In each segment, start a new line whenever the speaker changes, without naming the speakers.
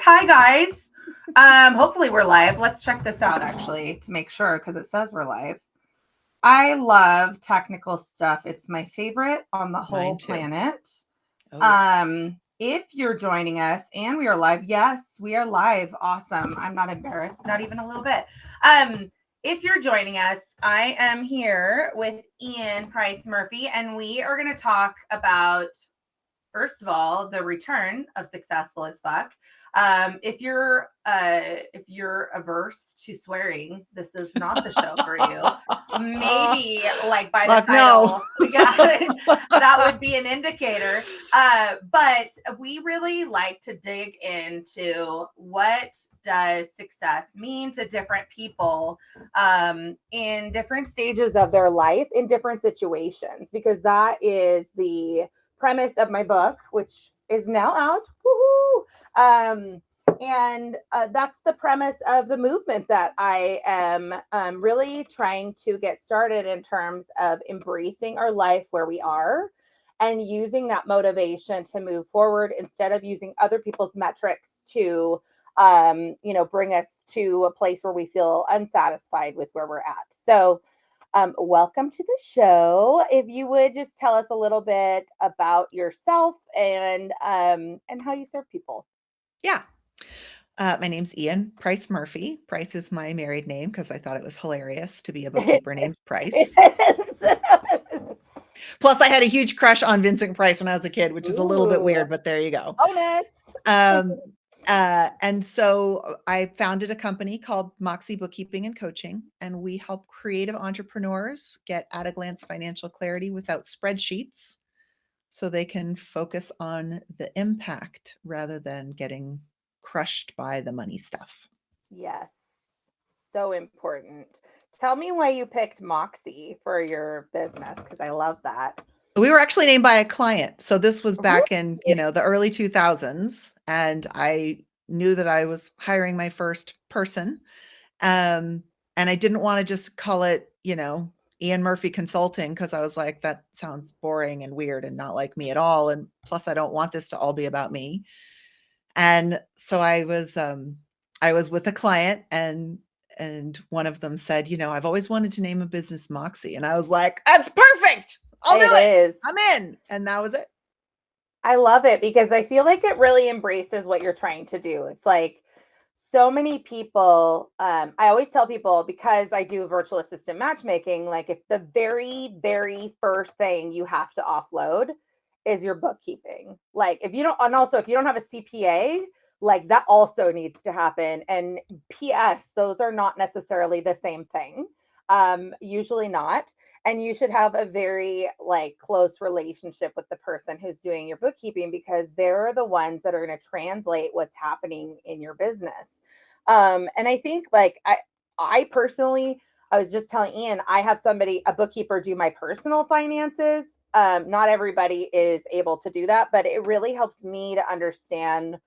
Hi guys. Hopefully we're live. Let's check this out actually to make sure because it says we're live. I love technical stuff. It's my favorite on the whole
Mine too.
planet.
Oh, yes.
If you're joining us and we are live, yes, we are live. Awesome. I'm not embarrassed, not even a little bit. If you're joining us, I am here with Ean Price Murphy, and we are going to talk about, first of all, the return of Successful as Fuck. If you're averse to swearing, this is not the show for you. Maybe like by the title, yeah, that would be an indicator. But we really like to dig into what does success mean to different people in different stages of their life, in different situations, because that is the premise of my book, which is now out. Woohoo! And that's the premise of the movement that I am really trying to get started in terms of embracing our life where we are and using that motivation to move forward instead of using other people's metrics to bring us to a place where we feel unsatisfied with where we're at. So welcome to the show. If you would just tell us a little bit about yourself and how you serve people.
Yeah. My name's Ean Price Murphy. Price is my married name because I thought it was hilarious to be a bookkeeper named Price. Plus, I had a huge crush on Vincent Price when I was a kid, which is a little bit weird, but there you go.
Bonus.
And so I founded a company called Moxie Bookkeeping and Coaching, and we help creative entrepreneurs get at a glance financial clarity without spreadsheets so they can focus on the impact rather than getting crushed by the money stuff.
Yes, so important. Tell me why you picked Moxie for your business, because I love that.
We were actually named by a client. So this was back in, the early 2000s, and I knew that I was hiring my first person. And I didn't want to just call it, Ean Murphy Consulting, because I was like, that sounds boring and weird and not like me at all. And plus, I don't want this to all be about me. And so I was with a client, and one of them said, I've always wanted to name a business Moxie. And I was like, that's perfect. I'll do it. I'm in. And that was it.
I love it because I feel like it really embraces what you're trying to do. It's like so many people, I always tell people, because I do virtual assistant matchmaking, like if the very, very first thing you have to offload is your bookkeeping. Like if you don't, and also if you don't have a CPA, like that also needs to happen. And PS, those are not necessarily the same thing. Usually not. And you should have a very like close relationship with the person who's doing your bookkeeping, because they're the ones that are going to translate what's happening in your business. And I think like I personally, I was just telling Ian, I have a bookkeeper, do my personal finances. Not everybody is able to do that, but it really helps me to understand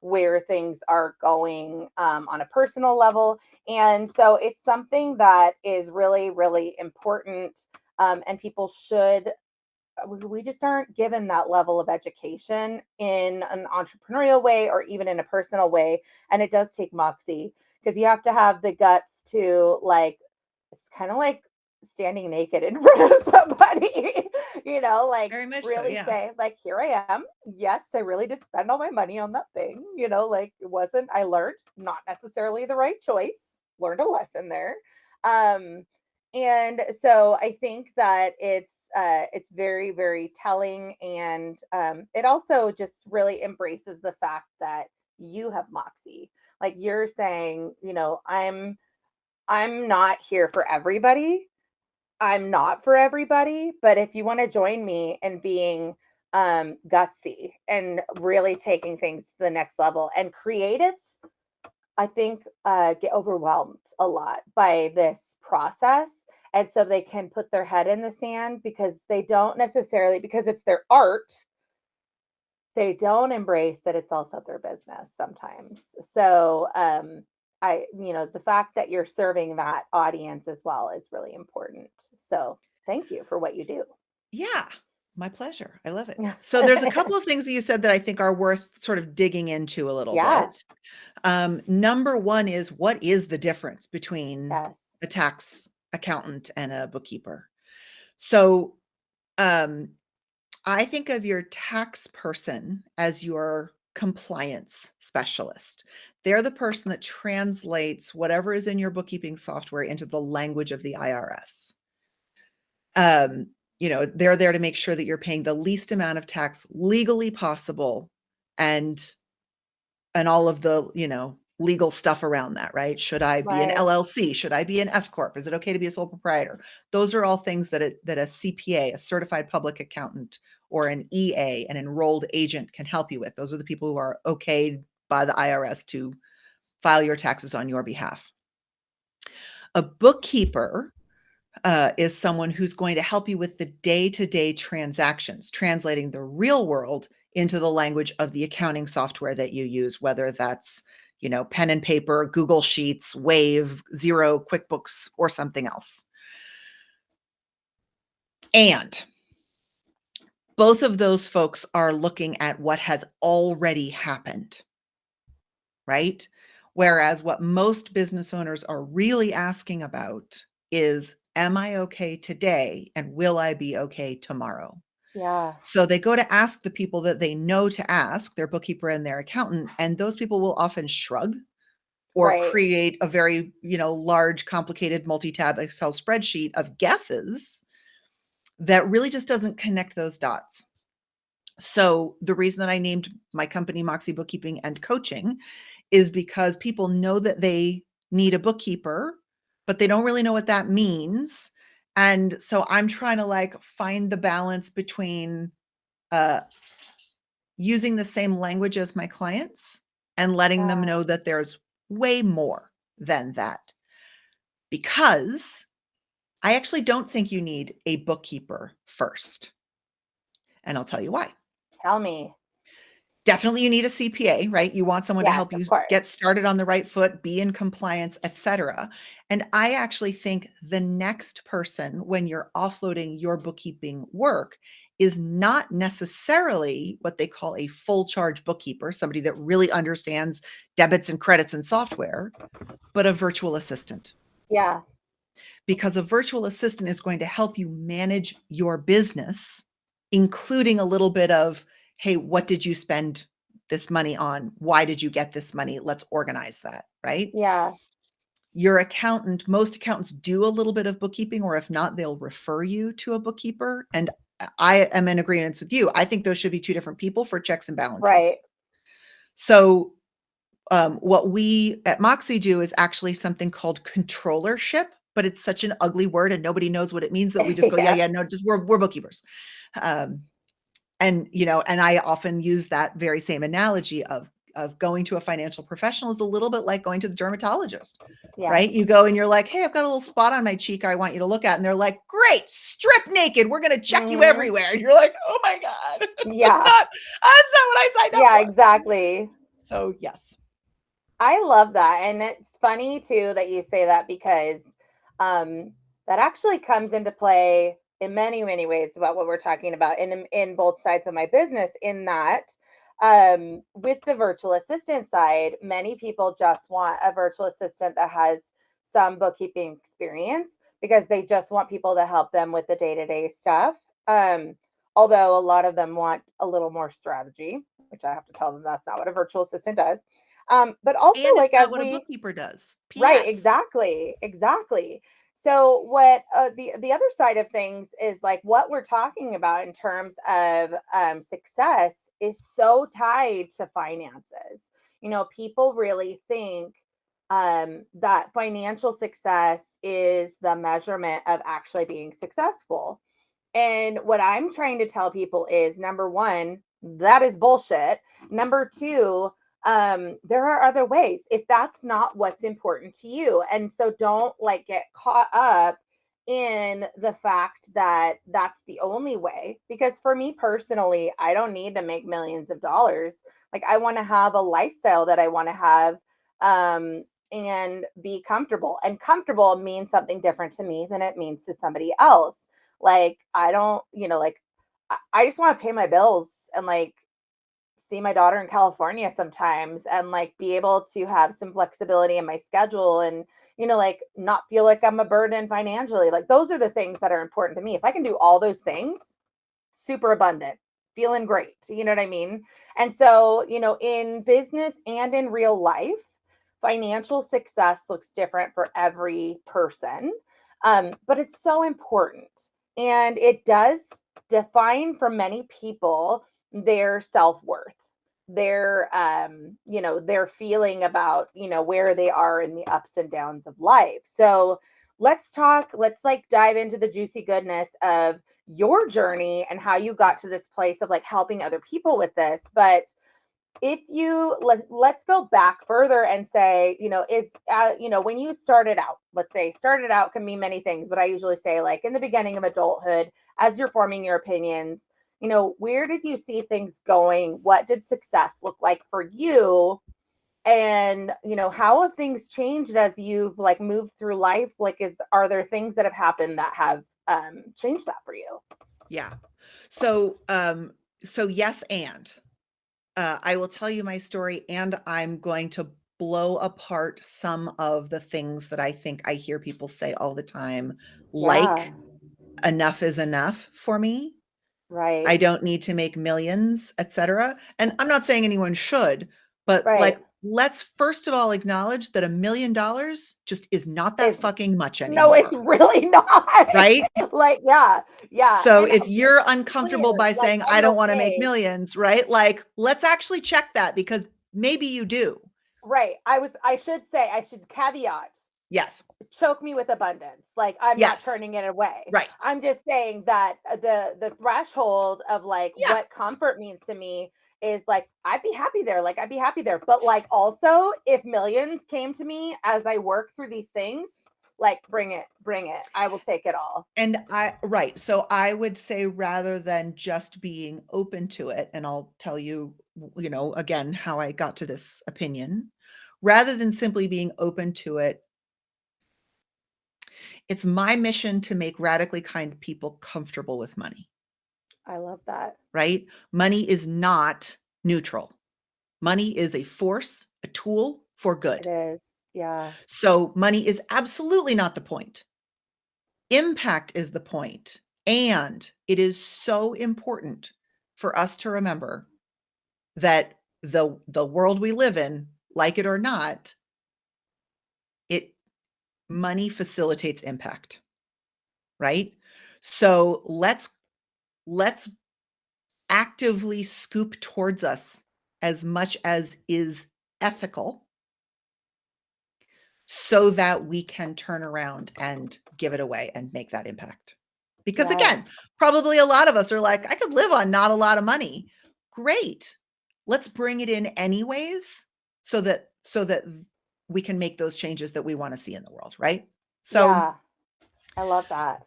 where things are going on a personal level. And so it's something that is really, really important. And people should, we just aren't given that level of education in an entrepreneurial way or even in a personal way. And it does take moxie, because you have to have the guts to, like, it's kind of like standing naked in front of somebody, like really say, like, here I am. Yes, I really did spend all my money on that thing, like it wasn't, I learned not necessarily the right choice, learned a lesson there. And so I think that it's very, very telling. And it also just really embraces the fact that you have moxie. Like you're saying, I'm not here for everybody. I'm not for everybody, but if you want to join me in being gutsy and really taking things to the next level, and creatives, I think, get overwhelmed a lot by this process. And so they can put their head in the sand because they don't necessarily, because it's their art, they don't embrace that it's also their business sometimes. So, the fact that you're serving that audience as well is really important. So thank you for what you do.
Yeah. My pleasure. I love it. So there's a couple of things that you said that I think are worth sort of digging into a little
Yeah.
bit. Number one is, what is the difference between
Yes.
a tax accountant and a bookkeeper? So um, I think of your tax person as your compliance specialist. They're the person that translates whatever is in your bookkeeping software into the language of the IRS. Um, they're there to make sure that you're paying the least amount of tax legally possible, and all of the, legal stuff around that, right? Should I be an
Right.
LLC? Should I be an S corp? Is it okay to be a sole proprietor? Those are all things that a CPA, a certified public accountant, or an EA, an enrolled agent, can help you with. Those are the people who are okayed by the IRS to file your taxes on your behalf. A bookkeeper is someone who's going to help you with the day-to-day transactions, translating the real world into the language of the accounting software that you use, whether that's, pen and paper, Google Sheets, Wave, Xero, QuickBooks, or something else. And both of those folks are looking at what has already happened, right? Whereas what most business owners are really asking about is, am I okay today, and will I be okay tomorrow?
Yeah.
So they go to ask the people that they know to ask, their bookkeeper and their accountant, and those people will often shrug or
Right.
create a very, large, complicated multi-tab Excel spreadsheet of guesses that really just doesn't connect those dots. So the reason that I named my company Moxie Bookkeeping and Coaching is because people know that they need a bookkeeper, but they don't really know what that means. And so I'm trying to like find the balance between uh, using the same language as my clients and letting them
Yeah.
know that there's way more than that. Because I actually don't think you need a bookkeeper first. And I'll tell you why.
Tell me.
Definitely you need a CPA, right? You want someone to
Yes,
help
of
you get
course.
started on the right foot, be in compliance, etc. And I actually think the next person, when you're offloading your bookkeeping work, is not necessarily what they call a full charge bookkeeper, somebody that really understands debits and credits and software, but a virtual assistant.
Yeah.
Because a virtual assistant is going to help you manage your business, including a little bit of, hey, what did you spend this money on? Why did you get this money? Let's organize that, right?
Yeah.
Your accountant, most accountants do a little bit of bookkeeping, or if not, they'll refer you to a bookkeeper. And I am in agreement with you. I think those should be two different people for checks and
Right.
balances. So what we at Moxie do is actually something called controllership, but it's such an ugly word and nobody knows what it means that we just go, yeah,
Yeah.
yeah, no, just we're bookkeepers. Um, and I often use that very same analogy of going to a financial professional is a little bit like going to the dermatologist, right? You
Yes.
go and you're like, hey, I've got a little spot on my cheek I want you to look at. And they're like, great, strip naked. We're going to check you
Hmm.
everywhere. And you're like, oh my God,
Yeah.
that's not what I signed up
Yeah,
for.
exactly.
So yes.
I love that. And it's funny too that you say that because um that actually comes into play in many, many ways about what we're talking about in both sides of my business, in that with the virtual assistant side, many people just want a virtual assistant that has some bookkeeping experience because they just want people to help them with the day-to-day stuff. Although a lot of them want a little more strategy, which I have to tell them that's not what a virtual assistant does. But also,
And it's
like,
not
as
what a
we,
bookkeeper does.
right,
PS.
exactly, exactly. So what the other side of things is, like, what we're talking about in terms of success is so tied to finances. People really think that financial success is the measurement of actually being successful. And what I'm trying to tell people is, number one, that is bullshit. Number two, there are other ways if that's not what's important to you. And so don't like get caught up in the fact that that's the only way. Because for me personally, I don't need to make millions of dollars. Like, I want to have a lifestyle that I want to have. And be comfortable. And comfortable means something different to me than it means to somebody else. Like, I don't, like, I just want to pay my bills and like see my daughter in California sometimes and like be able to have some flexibility in my schedule and like not feel like I'm a burden financially. Like those are the things that are important to me. If I can do all those things, super abundant, feeling great. You know what I mean? And so, in business and in real life, financial success looks different for every person. But it's so important. And it does define for many people their self-worth, their feeling about, where they are in the ups and downs of life. So let's like dive into the juicy goodness of your journey and how you got to this place of like helping other people with this. But if you let's go back further and say, is when you started out, let's say started out can mean many things, but I usually say like in the beginning of adulthood, as you're forming your opinions, where did you see things going? What did success look like for you? And how have things changed as you've like moved through life? Like, are there things that have happened that have changed that for you?
Yeah. So yes, and I will tell you my story, and I'm going to blow apart some of the things that I think I hear people say all the time,
Yeah,
like enough is enough for me.
right,
I don't need to make millions, etc. And I'm not saying anyone should, but
right.
like, let's first of all acknowledge that $1 million just is not that
Is
fucking much
No, it's
anymore,
really not.
right?
Like, yeah, yeah.
So
And
if
let's
you're
be
uncomfortable
clear,
by
like,
saying, I
I'm
don't want to make
okay.
millions, right? Like, let's actually check that because maybe you do.
Right. I should caveat
Yes.
choke me with abundance. Like, I'm not
Yes.
turning it away.
Right.
I'm just saying that the threshold of like
Yeah.
what comfort means to me is like I'd be happy there. Like I'd be happy there. But like also if millions came to me as I work through these things, like bring it, bring it. I will take it all.
And right. So I would say rather than just being open to it, and I'll tell you, again, how I got to this opinion, rather than simply being open to it, it's my mission to make radically kind people comfortable with money,
I love that.
right? Money is not neutral. Money is a force, a tool for
It
good.
is. Yeah.
So money is absolutely not the point. Impact is the point. And it is so important for us to remember that the world we live in, like it or not, it money facilitates impact, right? So let's actively scoop towards us as much as is ethical so that we can turn around and give it away and make that impact. Because again,
Yes.
probably a lot of us are like, I could live on not a lot of money. Great. Let's bring it in anyways so that we can make those changes that we want to see in the world, right? So
Yeah. I love that.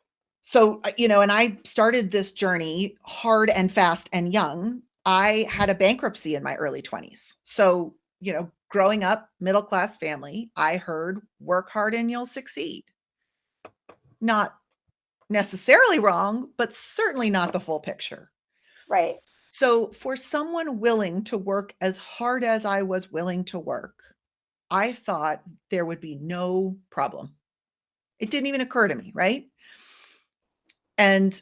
and I started this journey hard and fast and young. I had a bankruptcy in my early 20s. So, growing up, middle class family, I heard work hard and you'll succeed. Not necessarily wrong, but certainly not the full picture.
Right.
So, for someone willing to work as hard as I was willing to work, I thought there would be no problem. It didn't even occur to me, right? And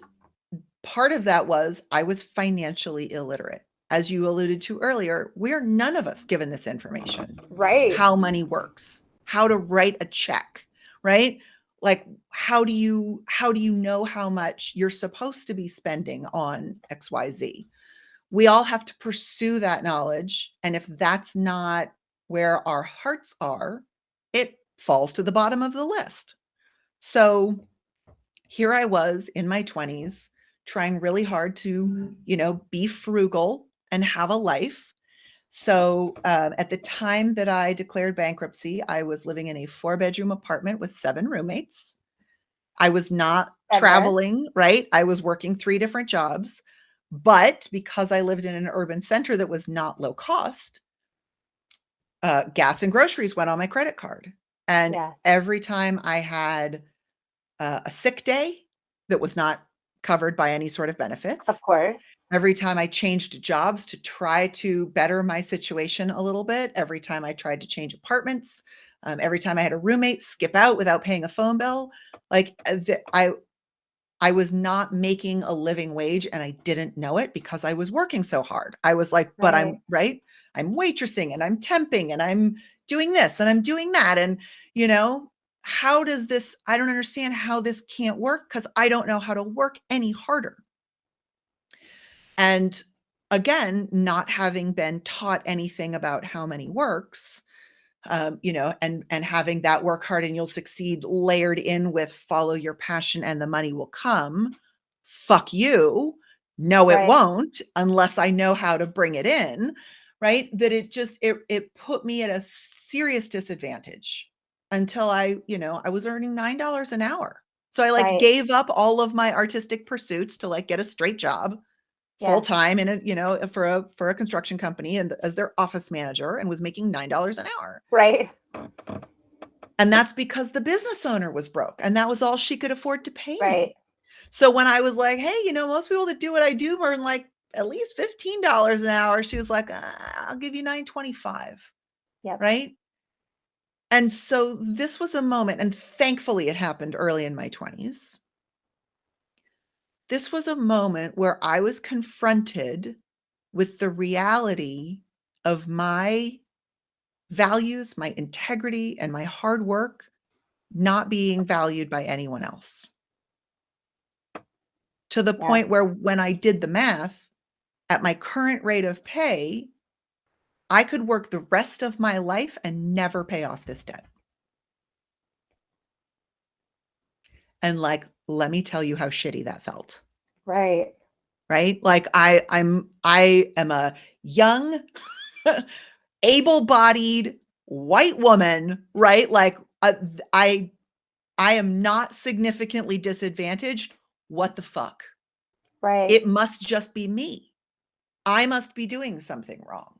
part of that was I was financially illiterate. As you alluded to earlier, we're none of us given this information.
Right.
How money works, how to write a check, right? Like how do you know how much you're supposed to be spending on XYZ? We all have to pursue that knowledge, and if that's not where our hearts are, it falls to the bottom of the list. So, here I was in my 20s trying really hard to, be frugal and have a life. So at the time that I declared bankruptcy, I was living in a 4-bedroom apartment with 7 roommates. I was not
Been there.
traveling, right? I was working 3 different jobs. But because I lived in an urban center that was not low cost, gas and groceries went on my credit card. And
Yes.
every time I had a sick day that was not covered by any sort of benefits.
Of course.
Every time I changed jobs to try to better my situation a little bit, every time I tried to change apartments, every time I had a roommate skip out without paying a phone bill, like I was not making a living wage and I didn't know it because I was working so hard. I was like, but
Right.
I'm right. I'm waitressing and I'm temping and I'm doing this and I'm doing that. And, you know, how does this, I don't understand how this can't work because I don't know how to work any harder. And again, not having been taught anything about how money works, you know, and having that work hard and you'll succeed layered in with follow your passion and the money will come. Fuck you. No, it
Right.
won't unless I know how to bring it in. Right. That it put me at a serious disadvantage until I was earning $9 an hour. So I like
Right.
gave up all of my artistic pursuits to like get a straight job full
Yes.
time in for a construction company and as their office manager and was making $9 an hour.
Right.
And that's because the business owner was broke and that was all she could afford to pay
Right.
me. So when I was like, hey, most people that do what I do earn like at least $15 an hour, she was like, I'll give you $9.25.
Yep.
Right. And so this was a moment, and thankfully it happened early in my 20s. This was a moment where I was confronted with the reality of my values, my integrity, and my hard work not being valued by anyone else. To the point
Yes.
where when I did the math, at my current rate of pay, I could work the rest of my life and never pay off this debt. And like, let me tell you how shitty that felt.
Right.
Right? Like I am a young, able-bodied white woman, right? Like I am not significantly disadvantaged. What the fuck?
Right.
It must just be me. I must be doing something wrong.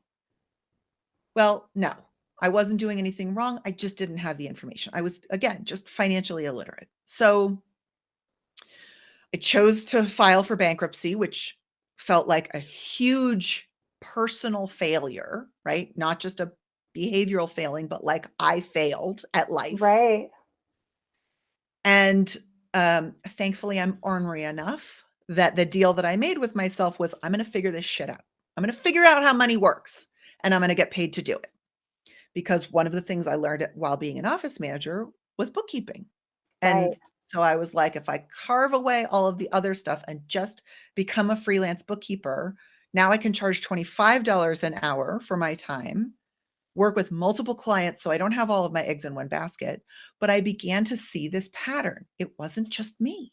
Well, no, I wasn't doing anything wrong. I just didn't have the information. I was, again, just financially illiterate. So I chose to file for bankruptcy, which felt like a huge personal failure, right? Not just a behavioral failing, but like I failed at life.
Right.
And thankfully, I'm ornery enough that the deal that I made with myself was I'm going to figure this shit out. I'm going to figure out how money works and I'm going to get paid to do it. Because one of the things I learned while being an office manager was bookkeeping. And
Right.
so I was like, if I carve away all of the other stuff and just become a freelance bookkeeper, now I can charge $25 an hour for my time, work with multiple clients so I don't have all of my eggs in one basket. But I began to see this pattern. It wasn't just me.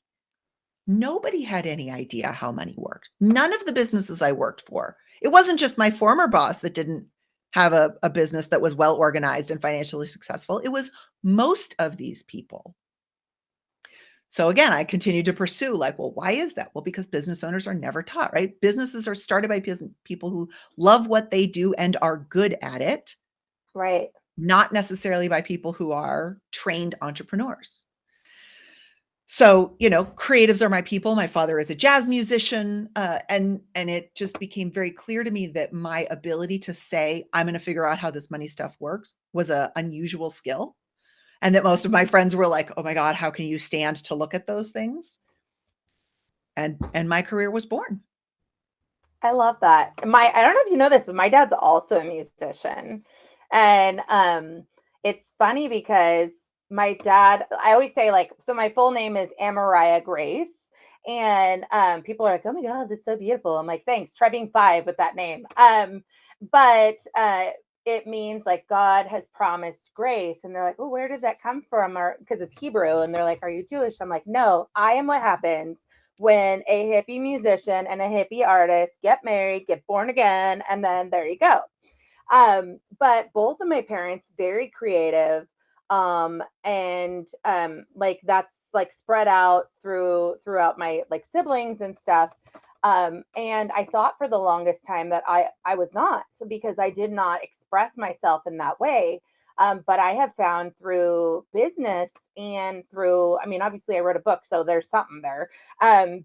Nobody had any idea how money worked. None of the businesses I worked for. It wasn't just my former boss that didn't have a business that was well organized and financially successful. It was most of these people. So again, I continued to pursue like, well, why is that? Well, because business owners are never taught, right? Businesses are started by people who love what they do and are good at it,
Right.
not necessarily by people who are trained entrepreneurs. So, creatives are my people. My father is a jazz musician, and it just became very clear to me that my ability to say, I'm going to figure out how this money stuff works was an unusual skill. And that most of my friends were like, oh my God, how can you stand to look at those things? And my career was born.
I love that. I don't know if you know this, but my dad's also a musician. And it's funny because my dad, I always say like, so my full name is Amariah Grace. And people are like, oh my God, that's so beautiful. I'm like, thanks. Try being five with that name. But it means like God has promised grace. And they're like, oh, where did that come from? Or because it's Hebrew. And they're like, are you Jewish? I'm like, no, I am what happens when a hippie musician and a hippie artist get married, get born again, and then there you go. But both of my parents very creative, and like that's like spread out throughout my like siblings and stuff. And I thought for the longest time that I was not, because I did not express myself in that way. But I have found through business and through, I mean, obviously I wrote a book, so there's something there.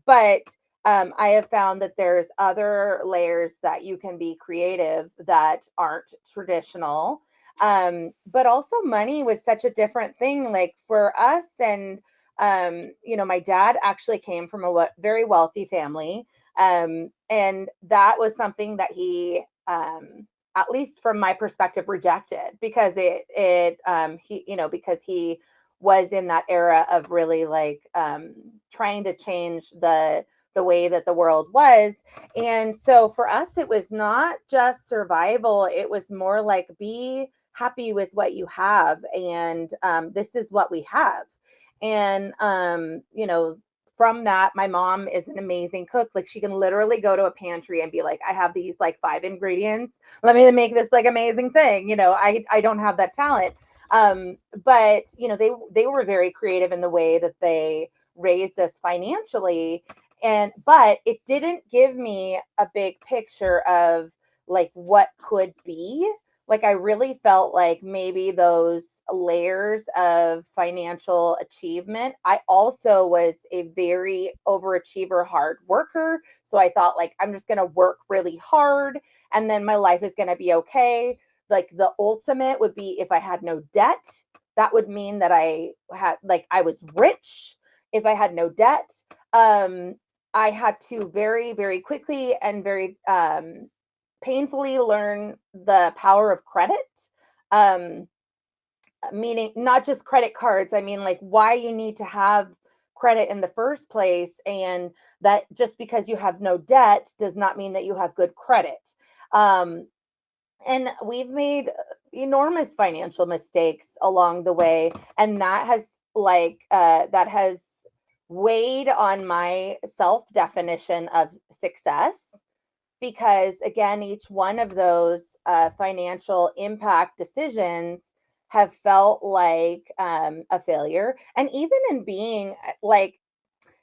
But I have found that there's other layers that you can be creative that aren't traditional. But also money was such a different thing, like for us. And, my dad actually came from a very wealthy family. And that was something that he, at least from my perspective, rejected because because he was in that era of really like trying to change the way that the world was. And so for us, it was not just survival. It was more like be happy with what you have. And this is what we have. And, from that, my mom is an amazing cook. Like she can literally go to a pantry and be like, I have these like 5 ingredients. Let me make this like amazing thing. I don't have that talent. But they were very creative in the way that they raised us financially. But it didn't give me a big picture of like what could be. Like I really felt like maybe those layers of financial achievement. I also was a very overachiever, hard worker. So I thought like I'm just going to work really hard and then my life is going to be okay. Like the ultimate would be if I had no debt, that would mean that I was rich. If I had no debt, um I had to very, very quickly and very painfully learn the power of credit. Um, Meaning not just credit cards. I mean, like why you need to have credit in the first place, and that just because you have no debt does not mean that you have good credit. Um, and we've made enormous financial mistakes along the way, and that has weighed on my self definition of success because again each one of those financial impact decisions have felt like a failure. And even in being like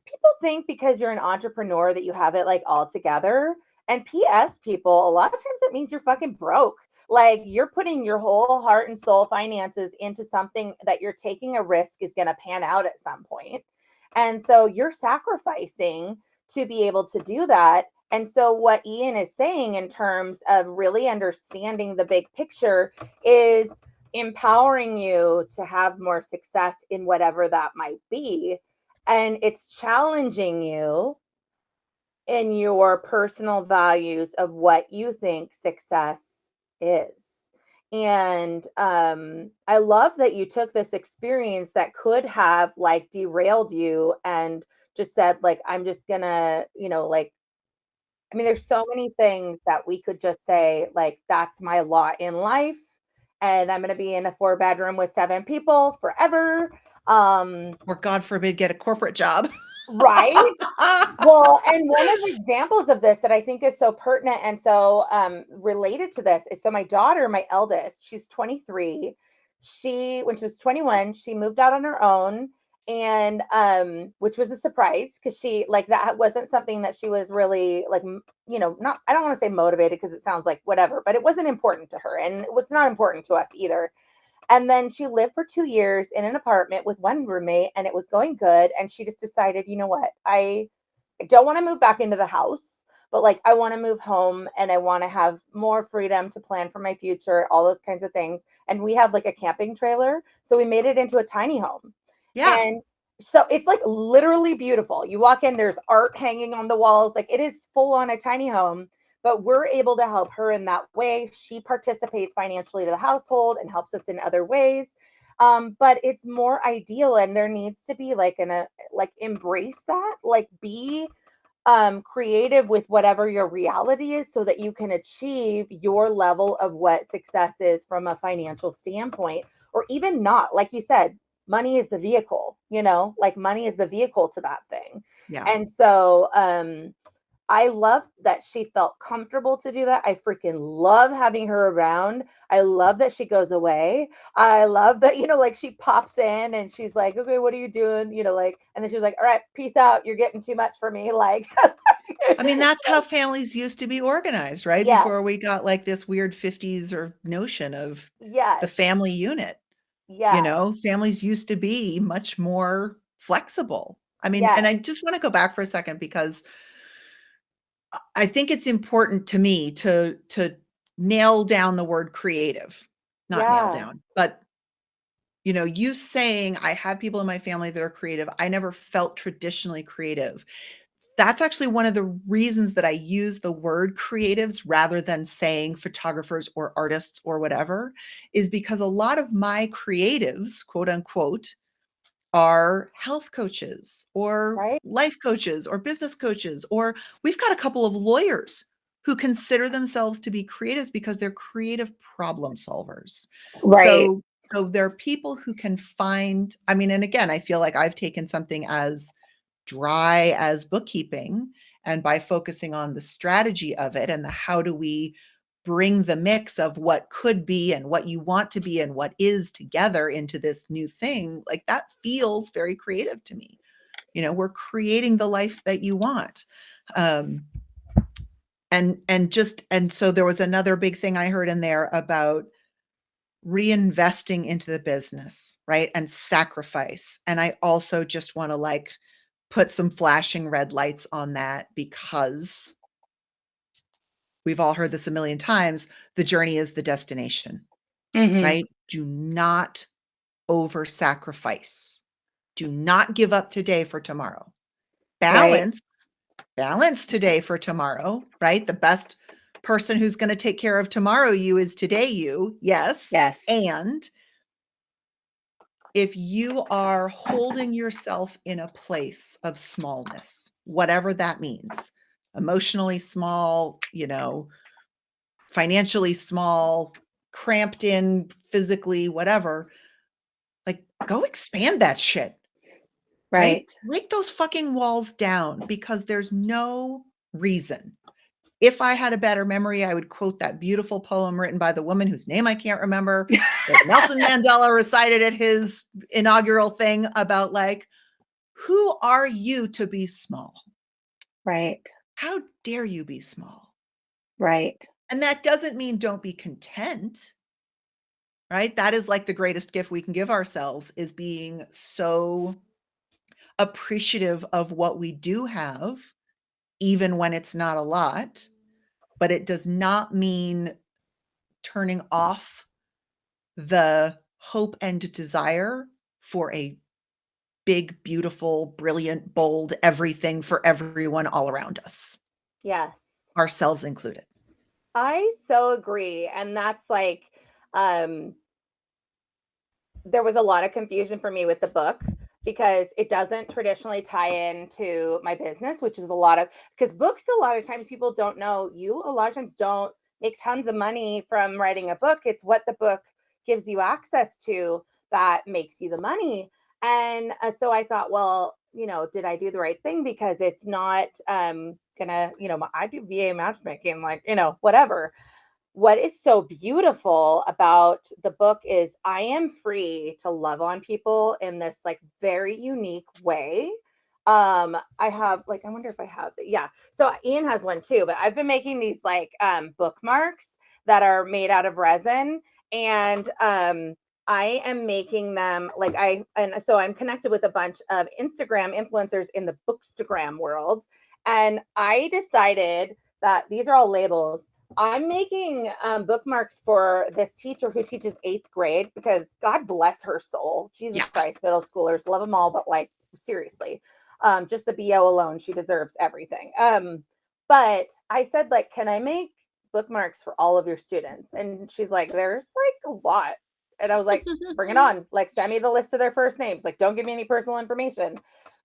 people think because you're an entrepreneur that you have it like all together. And PS, people, a lot of times that means you're fucking broke. Like you're putting your whole heart and soul finances into something that you're taking a risk is going to pan out at some point. And so you're sacrificing to be able to do that. And so what Ian is saying in terms of really understanding the big picture is empowering you to have more success in whatever that might be, and it's challenging you in your personal values of what you think success is. And I love that you took this experience that could have like derailed you and just said like I'm just gonna like I mean there's so many things that we could just say like that's my lot in life and I'm gonna be in a 4 bedroom with 7 people forever.
Or God forbid, get a corporate job.
Right. Well, and one of the examples of this that I think is so pertinent and so related to this is so my daughter, my eldest, she's 23. When she was 21, she moved out on her own, and which was a surprise because she like that wasn't something that she was really like not, I don't want to say motivated because it sounds like whatever, but it wasn't important to her and it was not important to us either. And then she lived for 2 years in an apartment with one roommate and it was going good. And she just decided, you know what? I don't want to move back into the house, but like I want to move home and I want to have more freedom to plan for my future, all those kinds of things. And we have like a camping trailer. So we made it into a tiny home.
Yeah.
And so it's like literally beautiful. You walk in, there's art hanging on the walls. Like it is full on a tiny home, but we're able to help her in that way. She participates financially to the household and helps us in other ways. But it's more ideal, and there needs to be like like embrace that, like be creative with whatever your reality is so that you can achieve your level of what success is from a financial standpoint, or even not. Like you said, money is the vehicle, like money is the vehicle to that thing.
Yeah.
And so I love that she felt comfortable to do that. I freaking love having her around. I love that she goes away. I love that, like she pops in and she's like, okay, what are you doing? Like, and then she's like, all right, peace out. You're getting too much for me. Like,
I mean, that's how families used to be organized, right?
Yes.
Before we got like this weird 50s or notion of the
Yes.
family unit.
Yes.
Families used to be much more flexible. I mean, and
Yes.
I just want to go back for a second because I think it's important to me to nail down the word creative. Not nail
Yeah.
down, but you saying I have people in my family that are creative. I never felt traditionally creative. That's actually one of the reasons that I use the word creatives rather than saying photographers or artists or whatever, is because a lot of my creatives, quote unquote, are health coaches or
Right.
life coaches or business coaches, or we've got a couple of lawyers who consider themselves to be creatives because they're creative problem solvers.
Right.
So there are people who can find, I mean, and again, I feel like I've taken something as dry as bookkeeping, and by focusing on the strategy of it and the how do we bring the mix of what could be and what you want to be and what is together into this new thing, like that feels very creative to me. We're creating the life that you want. um and so there was another big thing I heard in there about reinvesting into the business, right? And sacrifice. And I also just want to like put some flashing red lights on that because we've all heard this a million times. The journey is the destination,
Hmm.
right? Do not over sacrifice. Do not give up today for tomorrow.
Right.
Balance, balance today for tomorrow, right? The best person who's going to take care of tomorrow you is today you. Yes.
Yes.
And if you are holding yourself in a place of smallness, whatever that means, emotionally small, financially small, cramped in physically, whatever, like go expand that shit, right?
Right.
Break those fucking walls down because there's no reason. If I had a better memory, I would quote that beautiful poem written by the woman whose name I can't remember that Nelson Mandela recited at his inaugural thing about like, who are you to be small?
Right.
How dare you be small?
Right.
And that doesn't mean don't be content, right? That is like the greatest gift we can give ourselves is being so appreciative of what we do have, even when it's not a lot. But it does not mean turning off the hope and desire for a big, beautiful, brilliant, bold everything for everyone all around us,
Yes.
ourselves included.
I so agree. And that's like, um, there was a lot of confusion for me with the book because it doesn't traditionally tie into my business, which is a lot of because books, a lot of times people don't know you, a lot of times don't make tons of money from writing a book. It's what the book gives you access to that makes you the money. And so I thought, well, did I do the right thing? Because it's not gonna, I do VA matchmaking, like, whatever. What is so beautiful about the book is I am free to love on people in this like very unique way. I have like I wonder if I have yeah. So Ian has one too, but I've been making these like bookmarks that are made out of resin and I am making them like and so I'm connected with a bunch of Instagram influencers in the bookstagram world and I decided that these are all labels. I'm making bookmarks for this teacher who teaches eighth grade because God bless her soul. Jesus
Yeah.
Christ, middle schoolers, love them all, but like seriously, just the BO alone, she deserves everything. But I said, like, can I make bookmarks for all of your students? And she's like, there's like a lot. And I was like, bring it on. Like, send me the list of their first names. Like, don't give me any personal information.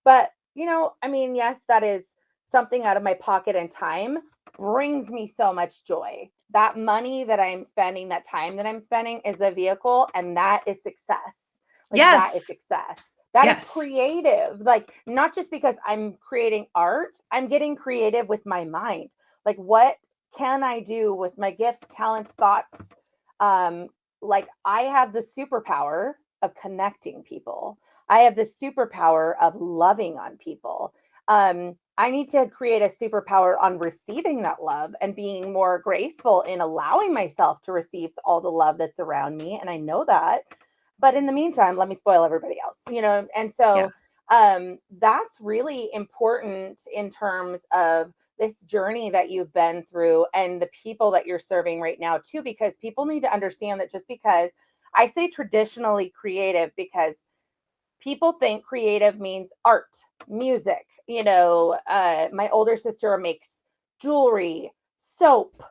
But, I mean, yes, that is something out of my pocket and time brings me so much joy. That money that I'm spending, that time that I'm spending is a vehicle, and that is success. Like, that is
Yes.
success. That is
Yes.
creative. Like, not just because I'm creating art, I'm getting creative with my mind. Like, what can I do with my gifts, talents, thoughts? Um, like, I have the superpower of connecting people. I have the superpower of loving on people. I need to create a superpower on receiving that love and being more graceful in allowing myself to receive all the love that's around me. And I know that. But in the meantime, let me spoil everybody else, you know? And
Yeah.
so that's really important in terms of this journey that you've been through and the people that you're serving right now, too, because people need to understand that just because I say traditionally creative, because people think creative means art, music. You know, my older sister makes jewelry, soap,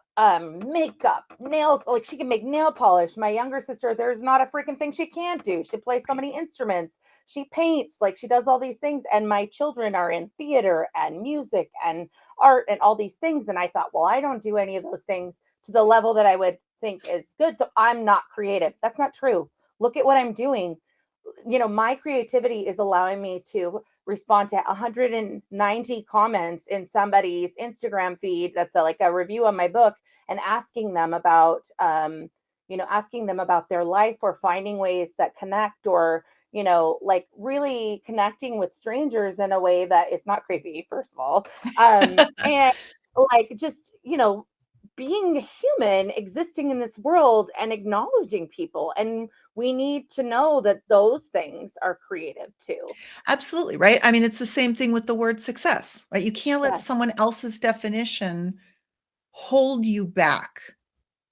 makeup, nails. Like she can make nail polish. My younger sister, there's not a freaking thing she can't do. She plays so many instruments. She paints. Like she does all these things. And my children are in theater and music and art and all these things. And I thought, well, I don't do any of those things to the level that I would think is good. So I'm not creative. That's not true. Look at what I'm doing. You know, my creativity is allowing me to respond to 190 comments in somebody's Instagram feed that's like a review on my book, and asking them about asking them about their life, or finding ways that connect, or like really connecting with strangers in a way that is not creepy, first of all. And like just being human, existing in this world and acknowledging people. And we need to know that those things are creative too.
Absolutely, right? I mean, it's the same thing with the word success, right? You can't let
Yes.
someone else's definition hold you back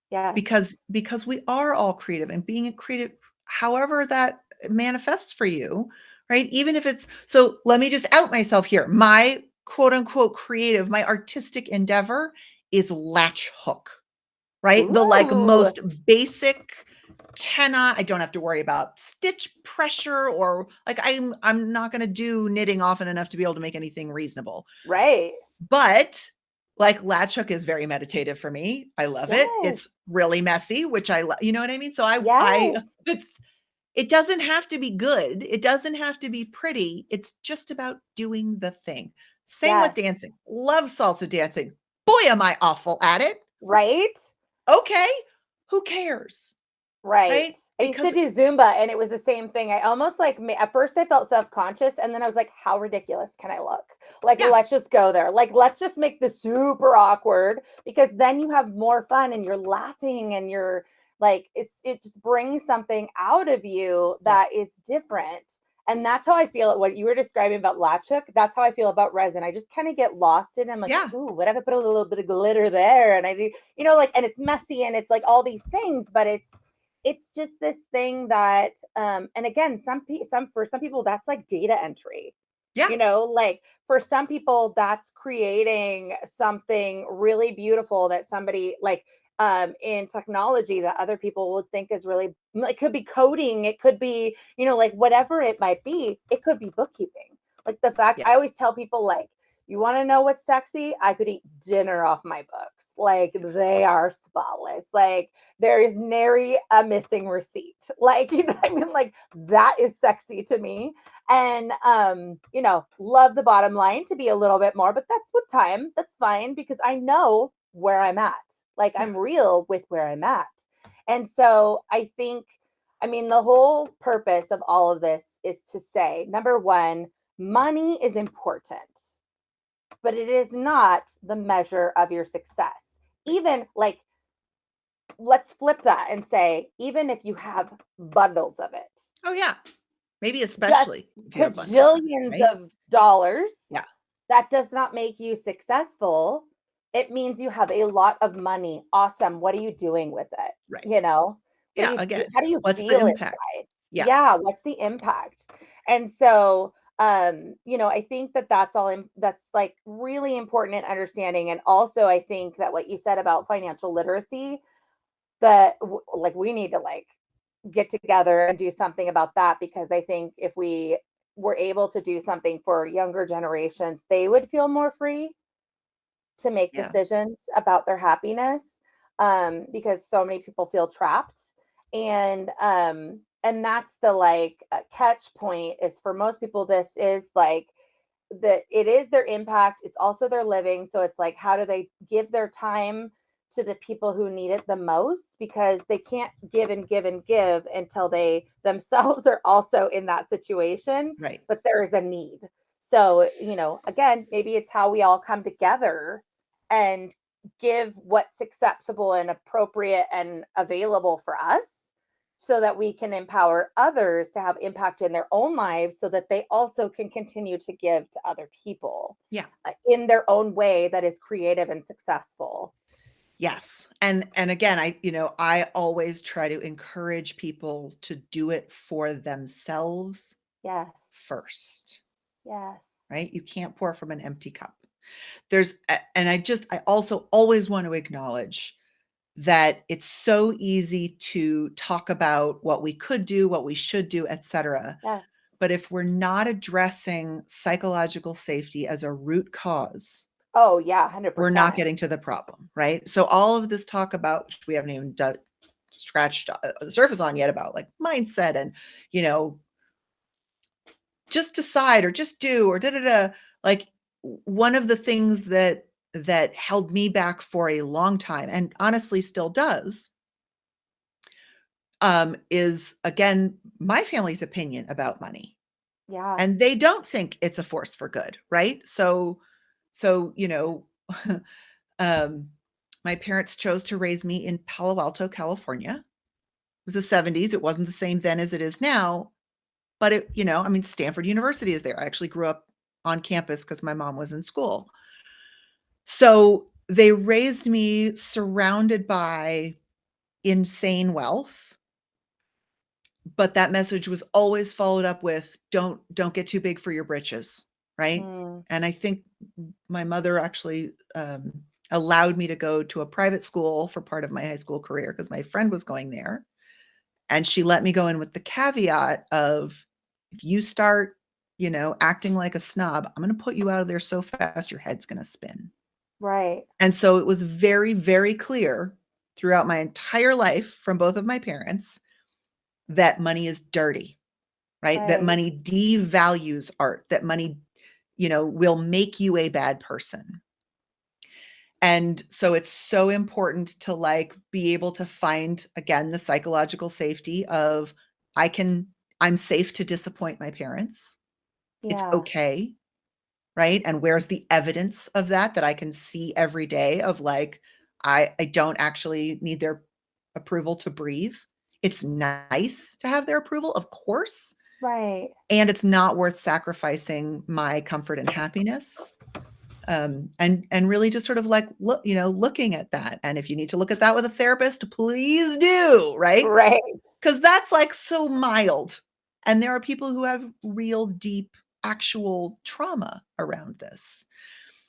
Yes.
because we are all creative, and being a creative, however that manifests for you, right? Even if it's so let me just out myself here. My quote unquote creative, my artistic endeavor is latch hook, right? The like
Ooh,
most basic, cannot, I don't have to worry about stitch pressure, or like I'm not going to do knitting often enough to be able to make anything reasonable.
right.
But like latch hook is very meditative for me. I love it. It's
Yes.
really messy, which I love. You know what I mean? So I
Yes.
it's it doesn't have to be good. It doesn't have to be pretty. It's just about doing the thing. Same with
Yes.
dancing. Love salsa dancing. Boy, am I awful at it.
Right.
Okay. Who cares?
Right.
Right?
I used to
Because
do Zumba and it was the same thing. I almost like at first I felt self-conscious, and then I was like, how ridiculous can I look? Like,
yeah,
let's just go there. Like, let's just make this super awkward, because then you have more fun and you're laughing and you're like, it just brings something out of you
yeah,
that is different. And that's how I feel what you were describing about latch hook. That's how I feel about resin. I just kind of get lost in it. I'm like,
yeah,
ooh, what if I put a little bit of glitter there? And I do, like, and it's messy and it's like all these things, but it's just this thing that and again, for some people that's like data entry.
yeah,
Like for some people that's creating something really beautiful that somebody like in technology that other people would think is really, it could be coding, it could be, like whatever it might be, it could be bookkeeping. Like the fact,
yeah,
I always tell people, like, you want to know what's sexy? I could eat dinner off my books. Like they are spotless. Like there is nary a missing receipt. Like, what I mean? Like that is sexy to me. And love the bottom line to be a little bit more, but that's with time. That's fine, because I know where I'm at. Like
yeah,
I'm real with where I'm at. And so I think, I mean, the whole purpose of all of this is to say, number one, money is important, but it is not the measure of your success. Even like, let's flip that and say, even if you have bundles of it,
oh yeah, maybe
just
especially if you have bundles of it,
cajillions
right?
of dollars,
Yeah,
that does not make you successful. It means you have a lot of money. Awesome. What are you doing with it?
right.
You know, what do
Yeah,
you do?
again,
How do you
what's the
feel
impact?
inside?
Yeah,
Yeah. What's the impact? And so, I think that that's all, that's like really important in understanding. And also, I think that what you said about financial literacy, that like we need to like get together and do something about that, because I think if we were able to do something for younger generations, they would feel more free to make
yeah,
decisions about their happiness, because so many people feel trapped. And that's the like catch point, is for most people this is like that it is their impact, it's also their living. So it's like, how do they give their time to the people who need it the most, because they can't give and give and give until they themselves are also in that situation,
right.
but there is a need. So, again, maybe it's how we all come together and give what's acceptable and appropriate and available for us so that we can empower others to have impact in their own lives so that they also can continue to give to other people
Yeah.
in their own way that is creative and successful.
Yes. And again, I always try to encourage people to do it for themselves
Yes.
first,
Yes.
right? You can't pour from an empty cup. And I also always want to acknowledge that it's so easy to talk about what we could do, what we should do, etc.
Yes.
But if we're not addressing psychological safety as a root cause,
Oh, yeah,
we're not
100%.
getting to the problem, right? So all of this talk about, which we haven't even scratched the surface on yet, about like mindset and, you know, just decide or just do or da da da. Like one of the things that held me back for a long time, and honestly still does, is again my family's opinion about money,
Yeah.
and they don't think it's a force for good, right? So um, my parents chose to raise me in Palo Alto, California. It was the 70s. It wasn't the same then as it is now, but I mean, Stanford University is there. I actually grew up on campus because my mom was in school. So they raised me surrounded by insane wealth, but that message was always followed up with don't get too big for your britches, right?
Mm,
And I think my mother actually allowed me to go to a private school for part of my high school career because my friend was going there. And she let me go in with the caveat of, if you start, acting like a snob, I'm going to put you out of there so fast your head's going to spin.
right.
And so it was very, very clear throughout my entire life from both of my parents that money is dirty, right? That
Right.
money devalues art, that money, will make you a bad person. And so it's so important to like be able to find again the psychological safety of I can I'm safe to disappoint my parents. It's
Yeah.
okay, right? And where's the evidence of that I can see every day of like I don't actually need their approval to breathe. It's nice to have their approval, of course,
Right.
and it's not worth sacrificing my comfort and happiness. And really just sort of like looking at that, and if you need to look at that with a therapist, please do, right?
Right.
Because that's like so mild, and there are people who have real deep actual trauma around this.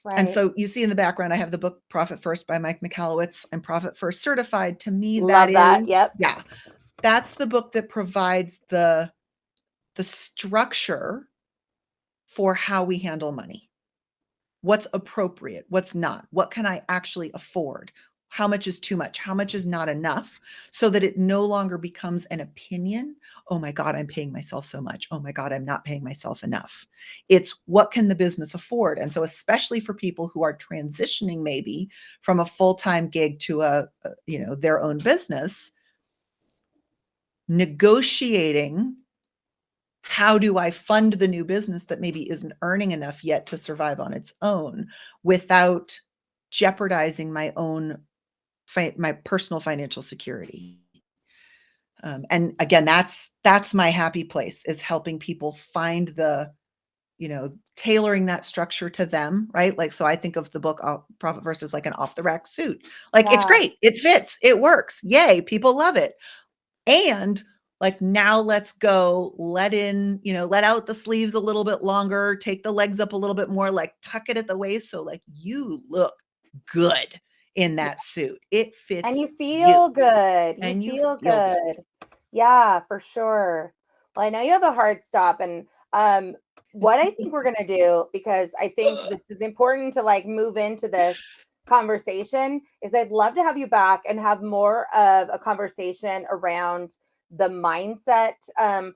And
Right.
so you see in the background I have the book Profit First by Mike Michalowicz. I'm Profit First certified. To me, that
Love that.
is,
Yep.
yeah, that's the book that provides the structure for how we handle money. What's appropriate? What's not? What can I actually afford? How much is too much? How much is not enough? So that it no longer becomes an opinion. Oh my God, I'm paying myself so much. Oh my God, I'm not paying myself enough. It's what can the business afford? And so, especially for people who are transitioning maybe from a full-time gig to their own business, negotiating how do I fund the new business that maybe isn't earning enough yet to survive on its own without jeopardizing my personal financial security. And again, that's my happy place, is helping people find tailoring that structure to them, right? Like, so I think of the book Profit First as like an off the rack suit. Like, it's
Yeah.
great, it fits, it works, yay, people love it. And like, now let's go, let out the sleeves a little bit longer, take the legs up a little bit more, like tuck it at the waist. So like you look good in
Yeah.
that suit. It
And
fits
you
you
feel good. You
and you
feel
feel good.
good. Yeah, for sure. Well, I know you have a hard stop, and what I think we're gonna do, because I think this is important to like move into this conversation, is I'd love to have you back and have more of a conversation around the mindset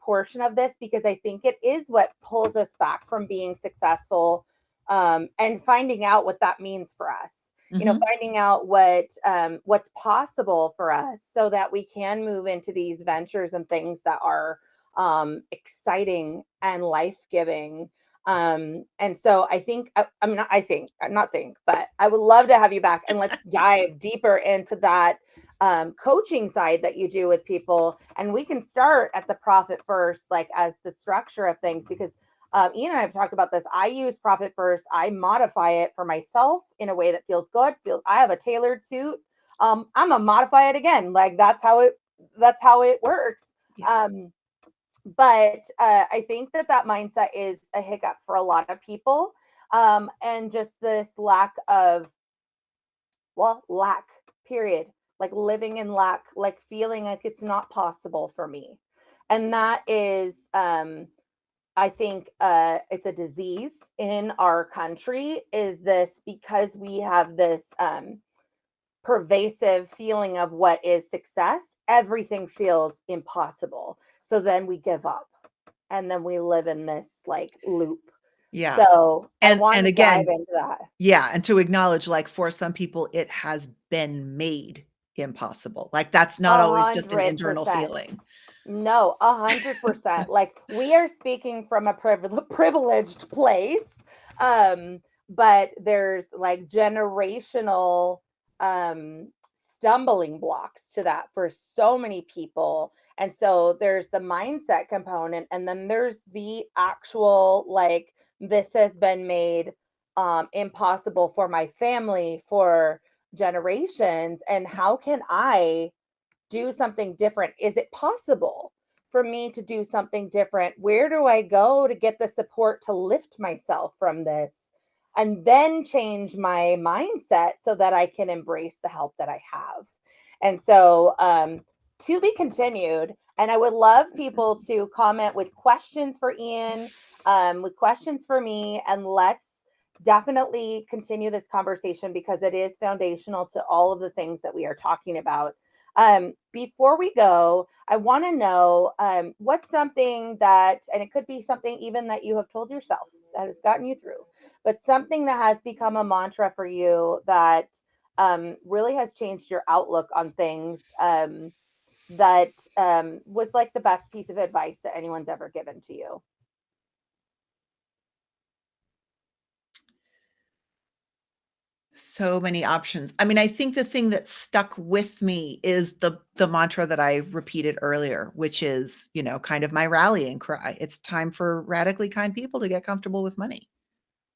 portion of this, because I think it is what pulls us back from being successful, and finding out what that means for us.
Mhm.
Finding out what's possible for us so that we can move into these ventures and things that are exciting and life-giving. And so I think I'm not I think not think, but I would love to have you back and let's dive deeper into that coaching side that you do with people. And we can start at the profit first, like as the structure of things, because Ian and I have talked about this. I use profit first. I modify it for myself in a way that feels good. I have a tailored suit. I'm gonna modify it again. Like that's how it works.
Yeah.
But I think that that mindset is a hiccup for a lot of people. And just this lack of, well, lack, period. Like living in lack, like feeling like it's not possible for me. And that is, I think it's a disease in our country, is this because we have this pervasive feeling of what is success, everything feels impossible. So then we give up and then we live in this like loop.
Yeah.
So I want
And
to dive
again,
into that.
yeah, and to acknowledge, like, for some people, it has been made impossible. Like, that's not
A
always just an
hundred
internal
percent.
feeling.
No, 100%. Like we are speaking from a privileged place. But there's like generational stumbling blocks to that for so many people. And so there's the mindset component, and then there's the actual like this has been made impossible for my family for generations. And how can I do something different? Is it possible for me to do something different? Where do I go to get the support to lift myself from this and then change my mindset so that I can embrace the help that I have? And so, to be continued. And I would love people to comment with questions for Ian, with questions for me, and let's definitely continue this conversation because it is foundational to all of the things that we are talking about. Before we go, I want to know what's something that, and it could be something even that you have told yourself that has gotten you through, but something that has become a mantra for you that really has changed your outlook on things, that was like the best piece of advice that anyone's ever given to you.
So many options. I mean, I think the thing that stuck with me is the mantra that I repeated earlier, which is, kind of my rallying cry. It's time for radically kind people to get comfortable with money,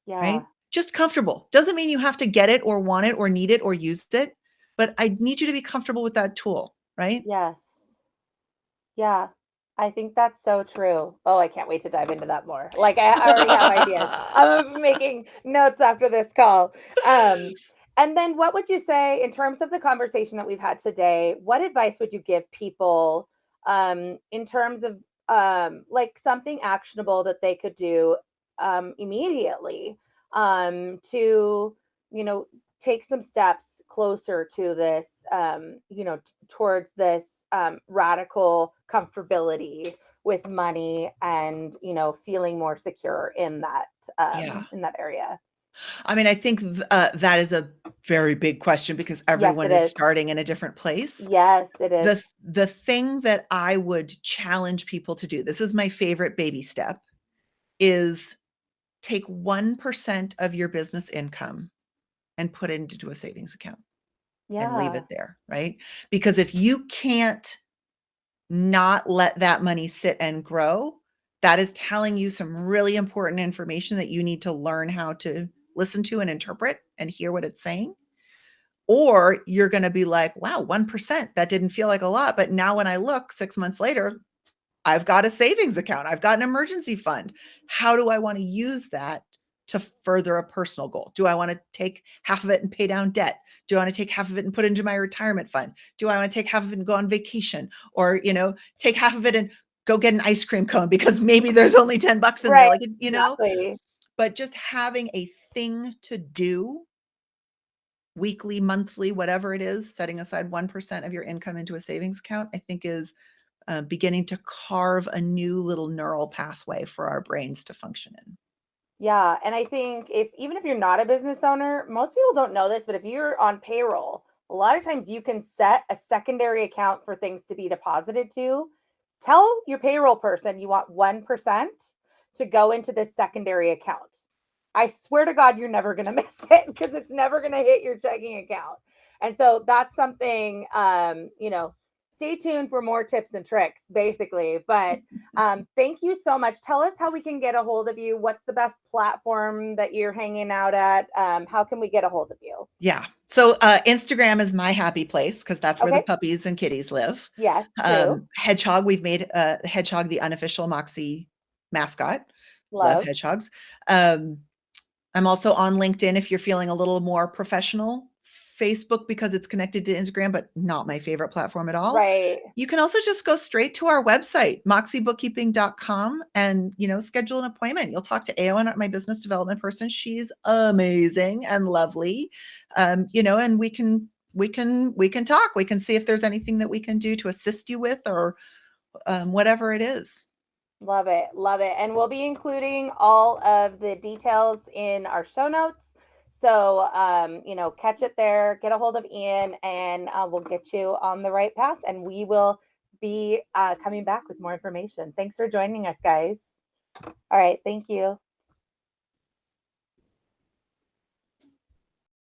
Yeah.
right? Just comfortable. Doesn't mean you have to get it or want it or need it or use it, but I need you to be comfortable with that tool, right?
Yes. Yeah, I think that's so true. Oh, I can't wait to dive into that more. Like I already have ideas. I'm gonna be making notes after this call. Um, and then what would you say in terms of the conversation that we've had today? What advice would you give people in terms of like something actionable that they could do immediately to, you know, take some steps closer to this, towards this radical comfortability with money and, feeling more secure
Yeah.
in that area.
I mean, I think that is a very big question because
Yes,
everyone
it
is
is.
starting in a different place.
Yes, it is.
The thing that I would challenge people to do, this is my favorite baby step, is take 1% of your business income and put it into a savings account and leave
Yeah.
it there, right? Because if you can't not let that money sit and grow, that is telling you some really important information that you need to learn how to listen to and interpret and hear what it's saying. Or you're going to be like, wow, 1%, that didn't feel like a lot. But now when I look 6 months later, I've got a savings account. I've got an emergency fund. How do I want to use that to further a personal goal? Do I want to take half of it and pay down debt? Do I want to take half of it and put into my retirement fund? Do I want to take half of it and go on vacation? Or, take half of it and go get an ice cream cone because maybe there's only $10 in there,
Right.
like,
Exactly.
but just having a thing to do weekly, monthly, whatever it is, setting aside 1% of your income into a savings account, I think is beginning to carve a new little neural pathway for our brains to function in.
Yeah, and I think if even if you're not a business owner, most people don't know this, but if you're on payroll, a lot of times you can set a secondary account for things to be deposited to. Tell your payroll person you want 1% to go into this secondary account. I swear to God, you're never going to miss it because it's never going to hit your checking account. And so that's something, stay tuned for more tips and tricks, basically. But thank you so much. Tell us how we can get a hold of you. What's the best platform that you're hanging out at? How can we get a hold of you?
Yeah. So Instagram is my happy place because that's where the
Okay.
puppies and kitties live.
Yes, true.
Hedgehog, we've made Hedgehog the unofficial Moxie mascot. Love
Love.
hedgehogs. Um, I'm also on LinkedIn if you're feeling a little more professional. Facebook because it's connected to Instagram, but not my favorite platform at all.
Right.
You can also just go straight to our website, moxiebookkeeping.com, and schedule an appointment. You'll talk to Aowen, my business development person. She's amazing and lovely. And we can talk. We can see if there's anything that we can do to assist you with or whatever it is.
Love it. Love it. And we'll be including all of the details in our show notes. So, catch it there, get a hold of Ian, and we'll get you on the right path. And we will be coming back with more information. Thanks for joining us, guys. All right. Thank you.